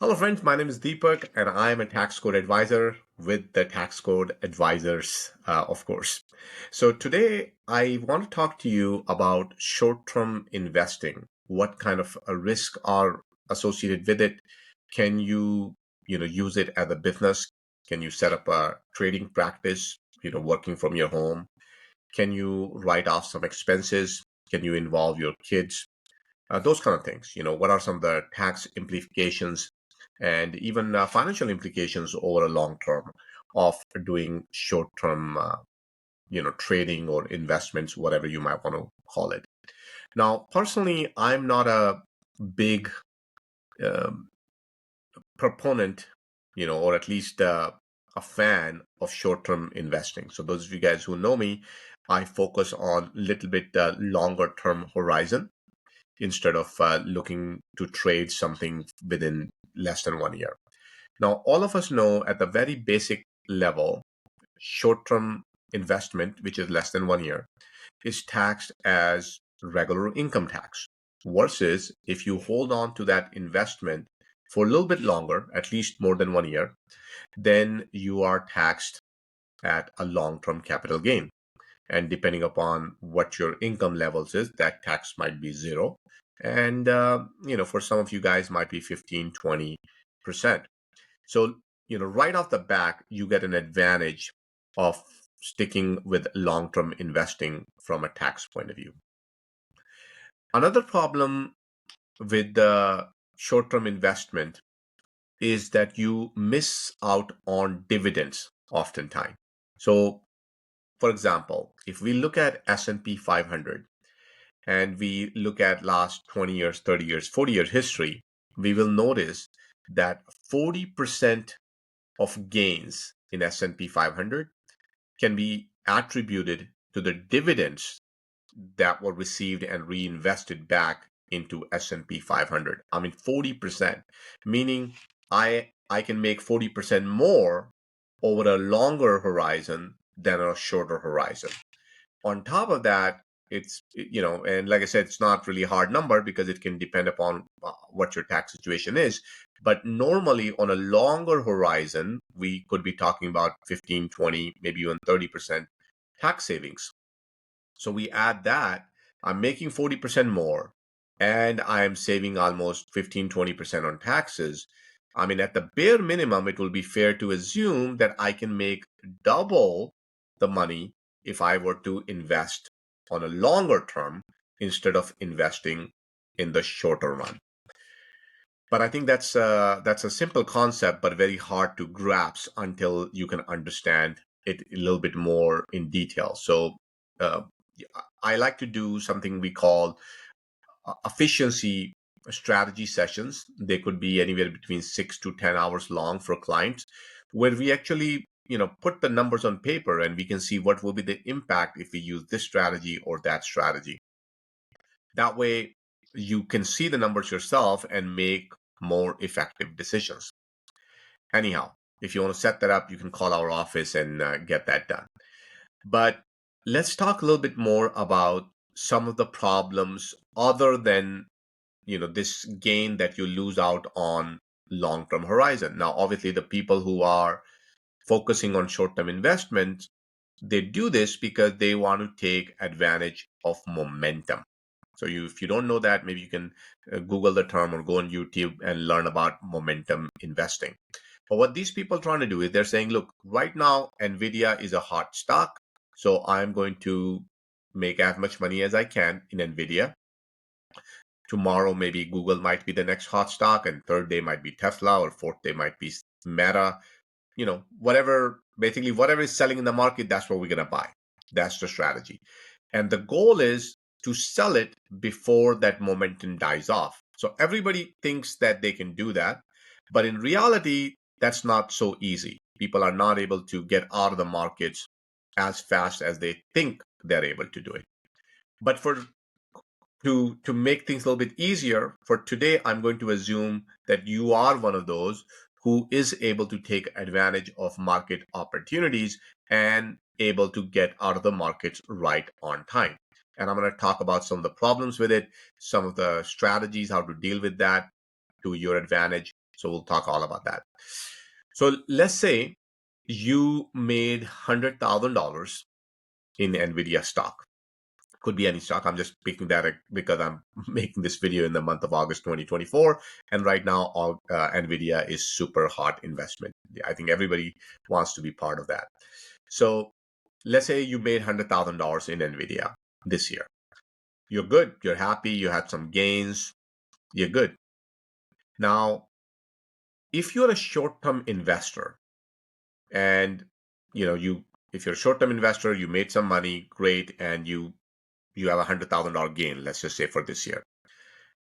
Hello, friends. My name is Deepak, and I am a tax code advisor with the Tax Code Advisors, of course. So, today I want to talk to you about short term investing. What kind of risk are associated with it? Can you use it as a business? Can you set up a trading practice, working from your home? Can you write off some expenses? Can you involve your kids? Those kind of things. What are some of the tax implications and even financial implications over a long term of doing short term, trading or investments, whatever you might want to call it. Now, personally, I'm not a big um, proponent, or at least a fan of short term investing. So, those of you guys who know me, I focus on a little bit longer term horizon instead of looking to trade something within less than 1 year. Now, all of us know at the very basic level, short term investment, which is less than 1 year, is taxed as regular income tax. Versus if you hold on to that investment for a little bit longer, at least more than 1 year, then you are taxed at a long term capital gain. And depending upon what your income levels is, that tax might be zero. And, for some of you guys might be 15, 20%. So, right off the back, you get an advantage of sticking with long-term investing from a tax point of view. Another problem with the short-term investment is that you miss out on dividends oftentimes. So, for example, if we look at S&P 500 and we look at last 20 years, 30 years, 40 years history, we will notice that 40% of gains in S&P 500 can be attributed to the dividends that were received and reinvested back into S&P 500. I mean 40%, meaning I can make 40% more over a longer horizon than a shorter horizon. On top of that, and like I said, it's not really a hard number because it can depend upon what your tax situation is. But normally on a longer horizon, we could be talking about 15, 20, maybe even 30% tax savings. So we add that, I'm making 40% more and I am saving almost 15, 20% on taxes. I mean, at the bare minimum, it will be fair to assume that I can make double the money if I were to invest on a longer term instead of investing in the shorter run. But I think that's a simple concept, but very hard to grasp until you can understand it a little bit more in detail. So uh, I like to do something we call efficiency strategy sessions. They could be anywhere between 6 to 10 hours long for clients, where we actually put the numbers on paper and we can see what will be the impact if we use this strategy or that strategy. That way, you can see the numbers yourself and make more effective decisions. Anyhow, if you want to set that up, you can call our office and get that done. But let's talk a little bit more about some of the problems other than this gain that you lose out on long-term horizon. Now, obviously, the people who are focusing on short-term investments, they do this because they want to take advantage of momentum. So if you don't know that, maybe you can Google the term or go on YouTube and learn about momentum investing. But what these people are trying to do is they're saying, look, right now, NVIDIA is a hot stock. So I'm going to make as much money as I can in NVIDIA. Tomorrow, maybe Google might be the next hot stock, and third day might be Tesla, or fourth day might be Meta. Whatever, basically, whatever is selling in the market, that's what we're going to buy. That's the strategy. And the goal is to sell it before that momentum dies off. So everybody thinks that they can do that. But in reality, that's not so easy. People are not able to get out of the markets as fast as they think they're able to do it. But to make things a little bit easier, for today, I'm going to assume that you are one of those who is able to take advantage of market opportunities and able to get out of the markets right on time. And I'm going to talk about some of the problems with it, some of the strategies, how to deal with that to your advantage. So we'll talk all about that. So let's say you made $100,000 in NVIDIA stock. Could be any stock. I'm just picking that because I'm making this video in the month of August 2024. And right now, NVIDIA is super hot investment. I think everybody wants to be part of that. So let's say you made $100,000 in NVIDIA this year. You're good. You're happy. You had some gains. You're good. Now, if you're a short-term investor and if you're a short-term investor, you made some money, great, and you have $100,000 gain, let's just say for this year.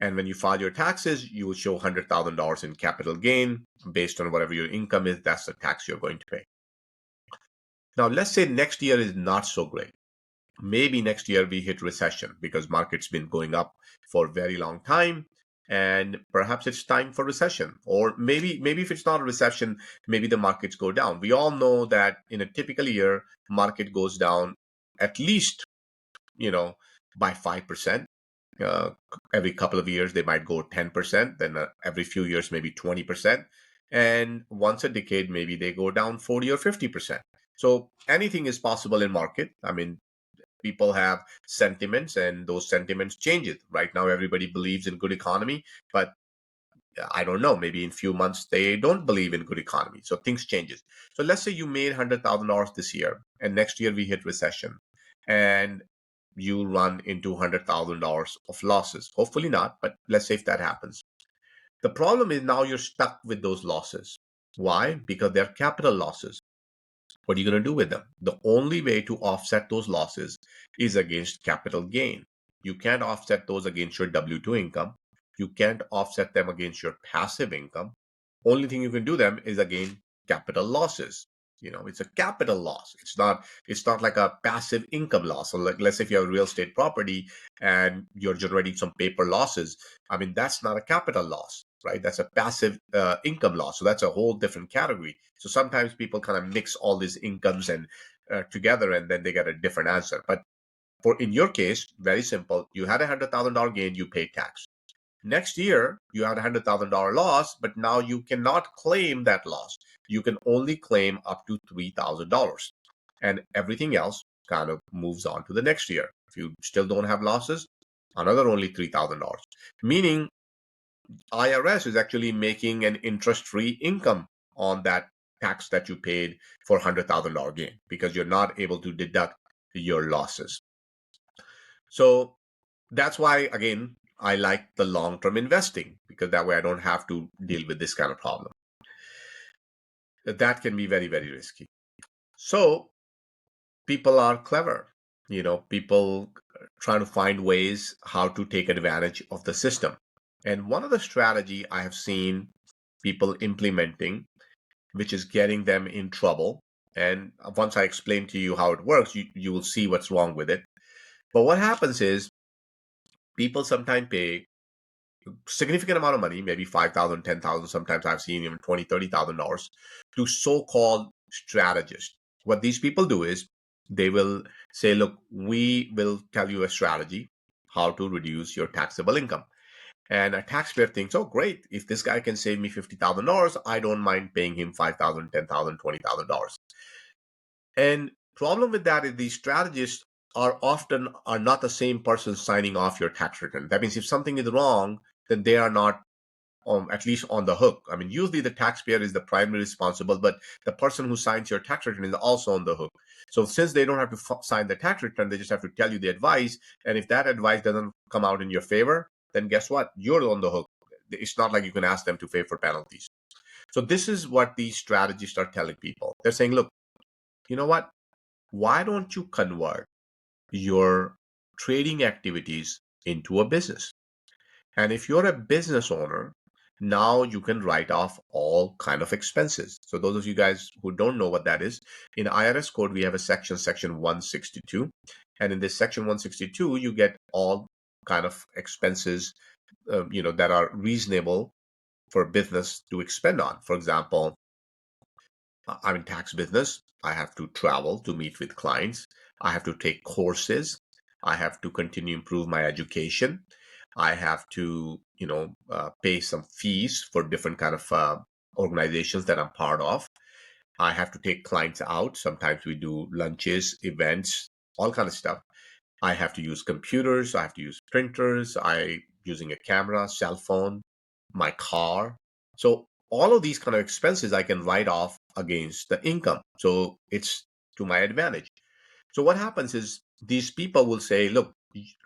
And when you file your taxes, you will show $100,000 in capital gain based on whatever your income is. That's the tax you're going to pay. Now, let's say next year is not so great. Maybe next year we hit recession because market's been going up for a very long time, and perhaps it's time for recession. Or maybe if it's not a recession, maybe the markets go down. We all know that in a typical year, market goes down at least, by 5%. Every couple of years, they might go 10%. Then every few years, maybe 20%. And once a decade, maybe they go down 40 or 50%. So anything is possible in market. I mean, people have sentiments and those sentiments change it. Right now, everybody believes in good economy, but I don't know, maybe in few months they don't believe in good economy. So things changes. So let's say you made $100,000 this year and next year we hit recession and you run into $100,000 of losses. Hopefully not, but let's say if that happens. The problem is now you're stuck with those losses. Why? Because they're capital losses. What are you going to do with them? The only way to offset those losses is against capital gain. You can't offset those against your W-2 income. You can't offset them against your passive income. Only thing you can do them is against capital losses. It's a capital loss. It's not like a passive income loss. So like, let's say if you have a real estate property and you're generating some paper losses, I mean, that's not a capital loss, right? That's a passive income loss. So that's a whole different category. So sometimes people kind of mix all these incomes and together, and then they get a different answer. But in your case, very simple. You had $100,000 gain, you paid tax. Next year, you had $100,000 loss, but now you cannot claim that loss. You can only claim up to $3,000, and everything else kind of moves on to the next year. If you still don't have losses, another only $3,000. Meaning, IRS is actually making an interest-free income on that tax that you paid for $100,000 gain because you're not able to deduct your losses. So that's why, again, I like the long-term investing because that way I don't have to deal with this kind of problem. That can be very, very risky. So people are clever. People trying to find ways how to take advantage of the system. And one of the strategy I have seen people implementing, which is getting them in trouble. And once I explain to you how it works, you will see what's wrong with it. But what happens is people sometimes pay significant amount of money, maybe 5,000, 10,000. Sometimes I've seen even $20,000, $30,000 to so-called strategists. What these people do is they will say, look, we will tell you a strategy how to reduce your taxable income. And a taxpayer thinks, oh, great. If this guy can save me $50,000, I don't mind paying him $5,000, $10,000, $20,000. And problem with that is these strategists are not the same person signing off your tax return. That means if something is wrong, then they are not at least on the hook. I mean, usually the taxpayer is the primary responsible, but the person who signs your tax return is also on the hook. So since they don't have to sign the tax return, they just have to tell you the advice. And if that advice doesn't come out in your favor, then guess what? You're on the hook. It's not like you can ask them to pay for penalties. So this is what these strategists are telling people. They're saying, look, you know what? Why don't you convert your trading activities into a business? And if you're a business owner, now you can write off all kind of expenses. So those of you guys who don't know what that is, in IRS code, we have a section 162. And in this section 162, you get all kind of expenses, that are reasonable for business to expend on. For example, I'm in tax business. I have to travel to meet with clients. I have to take courses. I have to continue improve my education. I have to, pay some fees for different kind of organizations that I'm part of. I have to take clients out. Sometimes we do lunches, events, all kind of stuff. I have to use computers. I have to use printers. I using a camera, cell phone, my car. So all of these kind of expenses I can write off against the income. So it's to my advantage. So what happens is these people will say, look,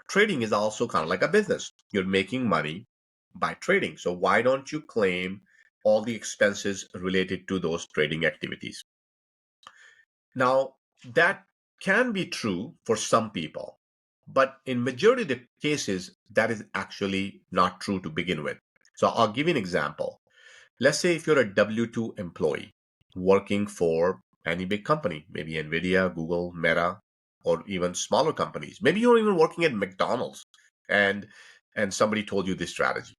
trading is also kind of like a business. You're making money by trading. So why don't you claim all the expenses related to those trading activities? Now, that can be true for some people, but in majority of the cases, that is actually not true to begin with. So I'll give you an example. Let's say if you're a W-2 employee working for any big company, maybe Nvidia, Google, Meta, or even smaller companies. Maybe you're even working at McDonald's and somebody told you this strategy.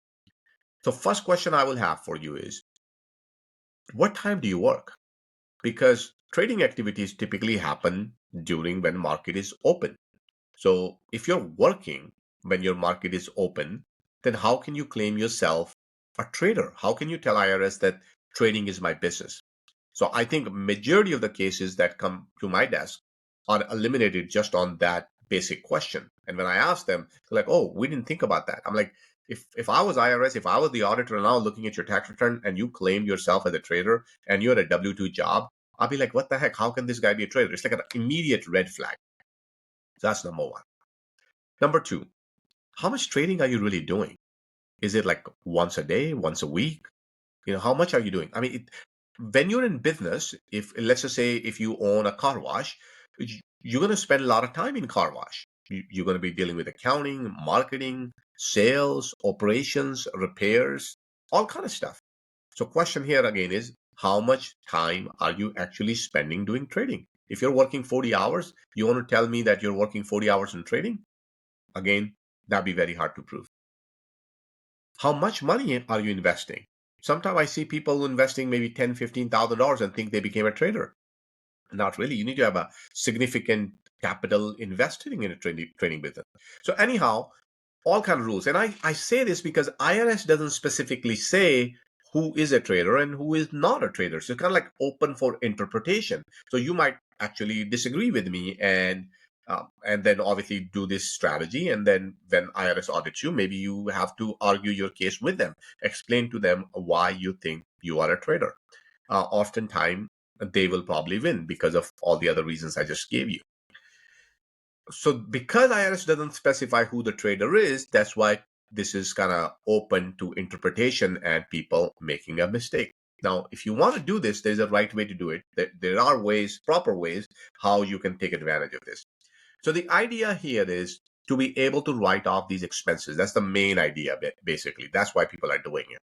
So first question I will have for you is, what time do you work? Because trading activities typically happen during when market is open. So if you're working when your market is open, then how can you claim yourself a trader? How can you tell IRS that trading is my business? So I think majority of the cases that come to my desk are eliminated just on that basic question. And when I ask them, they're like, "Oh, we didn't think about that." I'm like, if I was IRS, if I was the auditor now looking at your tax return and you claimed yourself as a trader and you're a W-2 job, I'll be like, "What the heck? How can this guy be a trader?" It's like an immediate red flag. So that's number one. Number two, how much trading are you really doing? Is it like once a day, once a week? How much are you doing? I mean, when you're in business, if let's just say if you own a car wash, you're going to spend a lot of time in car wash. You're going to be dealing with accounting, marketing, sales, operations, repairs, all kind of stuff. So question here again is, how much time are you actually spending doing trading? If you're working 40 hours, you want to tell me that you're working 40 hours in trading? Again, that'd be very hard to prove. How much money are you investing? Sometimes I see people investing maybe $10,000, $15,000 and think they became a trader. Not really. You need to have a significant capital investing in a trading business. So anyhow, all kind of rules. And I say this because IRS doesn't specifically say who is a trader and who is not a trader. So it's kind of like open for interpretation. So you might actually disagree with me and then obviously do this strategy. And then when IRS audits you, maybe you have to argue your case with them, explain to them why you think you are a trader. Oftentimes, they will probably win because of all the other reasons I just gave you. So because IRS doesn't specify who the trader is, that's why this is kind of open to interpretation and people making a mistake. Now, if you want to do this, there's a right way to do it. There are ways, proper ways, how you can take advantage of this. So the idea here is to be able to write off these expenses. That's the main idea, basically. That's why people are doing it.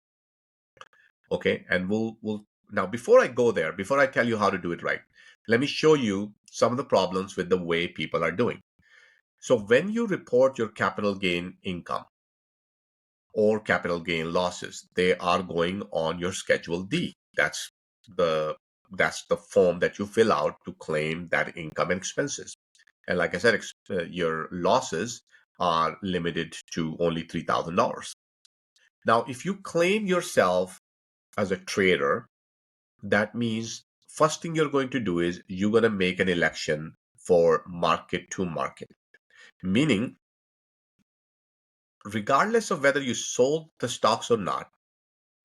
Okay, and we'll now before I go there, before I tell you how to do it right, let me show you some of the problems with the way people are doing. So when you report your capital gain income or capital gain losses, they are going on your Schedule D. The that's the form that you fill out to claim that income and expenses. And like I said, your losses are limited to only $3,000. Now, if you claim yourself as a trader, that means first thing you're going to do is you're going to make an election for market to market, meaning regardless of whether you sold the stocks or not,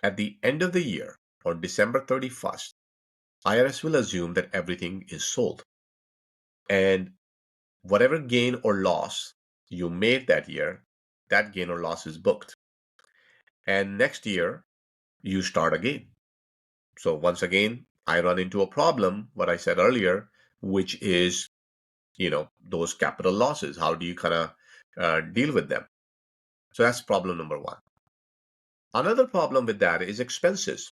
at the end of the year, on December 31st, IRS will assume that everything is sold. And whatever gain or loss you made that year, that gain or loss is booked. And next year, you start again. So once again, I run into a problem, what I said earlier, which is, those capital losses. How do you kind of deal with them? So that's problem number one. Another problem with that is expenses.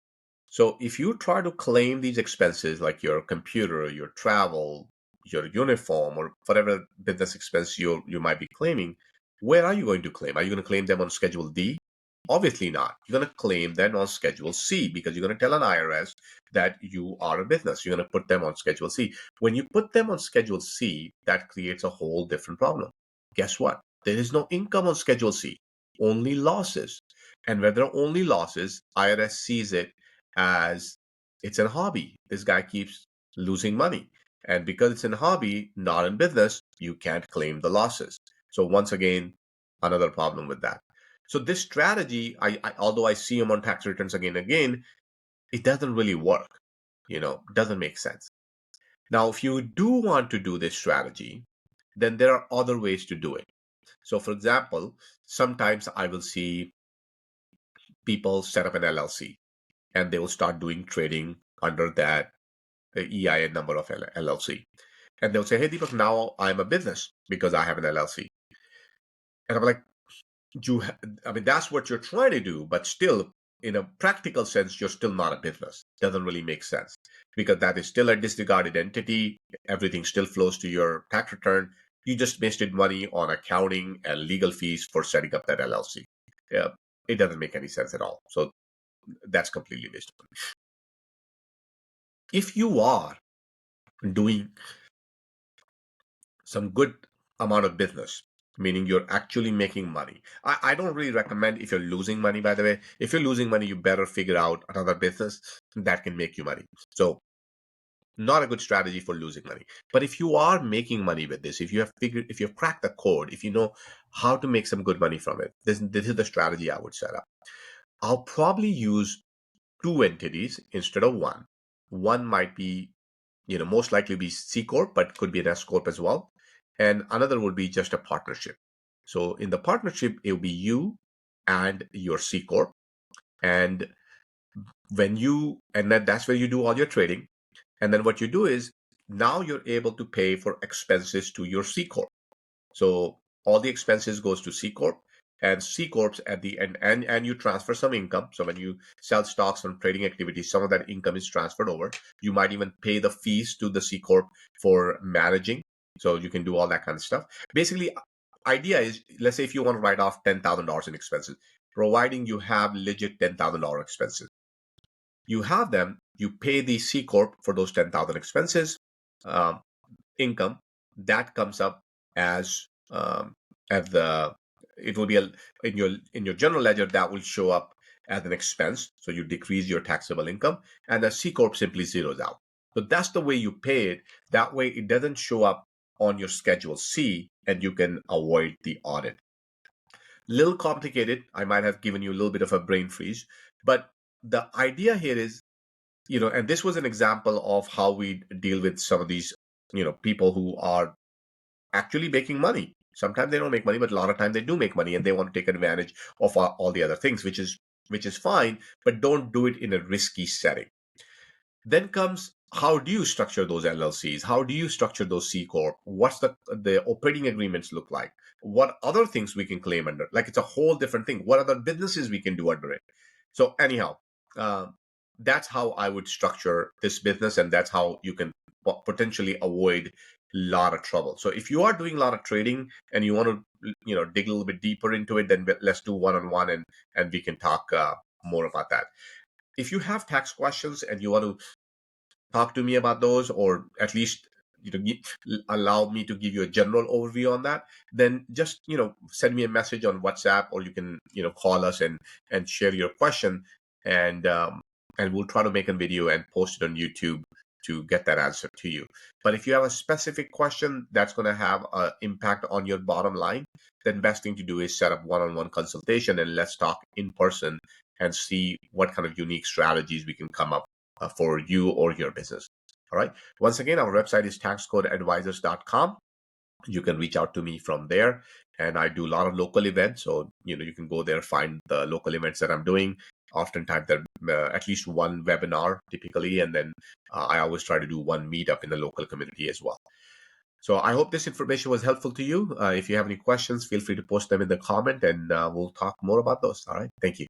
So if you try to claim these expenses like your computer, your travel, your uniform, or whatever business expense you might be claiming, where are you going to claim? Are you going to claim them on Schedule D? Obviously not. You're going to claim them on Schedule C because you're going to tell an IRS that you are a business. You're going to put them on Schedule C. When you put them on Schedule C, that creates a whole different problem. Guess what? There is no income on Schedule C. only losses. And when there are only losses, IRS sees it as it's a hobby. This guy keeps losing money. And because it's a hobby, not in business, you can't claim the losses. So once again, another problem with that. So this strategy, although I see them on tax returns again and again, it doesn't really work. Doesn't make sense. Now, if you do want to do this strategy, then there are other ways to do it. So, for example, sometimes I will see people set up an LLC and they will start doing trading under that EIN number of LLC. And they'll say, hey, Deepak, now I'm a business because I have an LLC. And I'm like, I mean, that's what you're trying to do, but still, in a practical sense, you're still not a business. Doesn't really make sense because that is still a disregarded entity. Everything still flows to your tax return. You just wasted money on accounting and legal fees for setting up that LLC. Yeah, it doesn't make any sense at all. So that's completely wasted. If you are doing some good amount of business, meaning you're actually making money. I don't really recommend if you're losing money, by the way. If you're losing money, you better figure out another business that can make you money. So not a good strategy for losing money. But if you are making money with this, if you've cracked the code, if you know how to make some good money from it, this is the strategy I would set up. I'll probably use two entities instead of one. One might be, most likely be C Corp, but could be an S Corp as well. And another would be just a partnership. So in the partnership, it will be you and your C Corp. And that's where you do all your trading. And then what you do is now you're able to pay for expenses to your C Corp. So all the expenses goes to C Corp, and C Corps at the end, and you transfer some income. So when you sell stocks on trading activities, some of that income is transferred over. You might even pay the fees to the C Corp for managing. So you can do all that kind of stuff. Basically, idea is, let's say if you want to write off $10,000 in expenses, providing you have legit $10,000 expenses. You have them, you pay the C Corp for those 10,000 expenses. Income that comes up as at the it will be in your general ledger that will show up as an expense, so you decrease your taxable income, and the C Corp simply zeroes out. So that's the way you pay it. That way it doesn't show up on your Schedule C, and you can avoid the audit. Little complicated. I might have given you a little bit of a brain freeze, but the idea here is, and this was an example of how we deal with some of these, people who are actually making money. Sometimes they don't make money, but a lot of times they do make money, and they want to take advantage of all the other things, which is fine, but don't do it in a risky setting. Then comes, how do you structure those LLCs? How do you structure those C Corp? What's the operating agreements look like? What other things we can claim under? Like, it's a whole different thing. What other businesses we can do under it? So anyhow, that's how I would structure this business, and that's how you can potentially avoid a lot of trouble. So if you are doing a lot of trading and you want to, dig a little bit deeper into it, then let's do one-on-one, and we can talk more about that. If you have tax questions and you want to talk to me about those, or at least allow me to give you a general overview on that, then just send me a message on WhatsApp, or you can call us and share your question, and we'll try to make a video and post it on YouTube to get that answer to you. But if you have a specific question that's going to have an impact on your bottom line, then best thing to do is set up one-on-one consultation, and let's talk in person and see what kind of unique strategies we can come up for you or your business. All right. Once again, our website is taxcodeadvisors.com. You can reach out to me from there. And I do a lot of local events. So, you can go there, find the local events that I'm doing. Oftentimes, there at least one webinar typically. And then I always try to do one meetup in the local community as well. So I hope this information was helpful to you. If you have any questions, feel free to post them in the comment, and we'll talk more about those. All right. Thank you.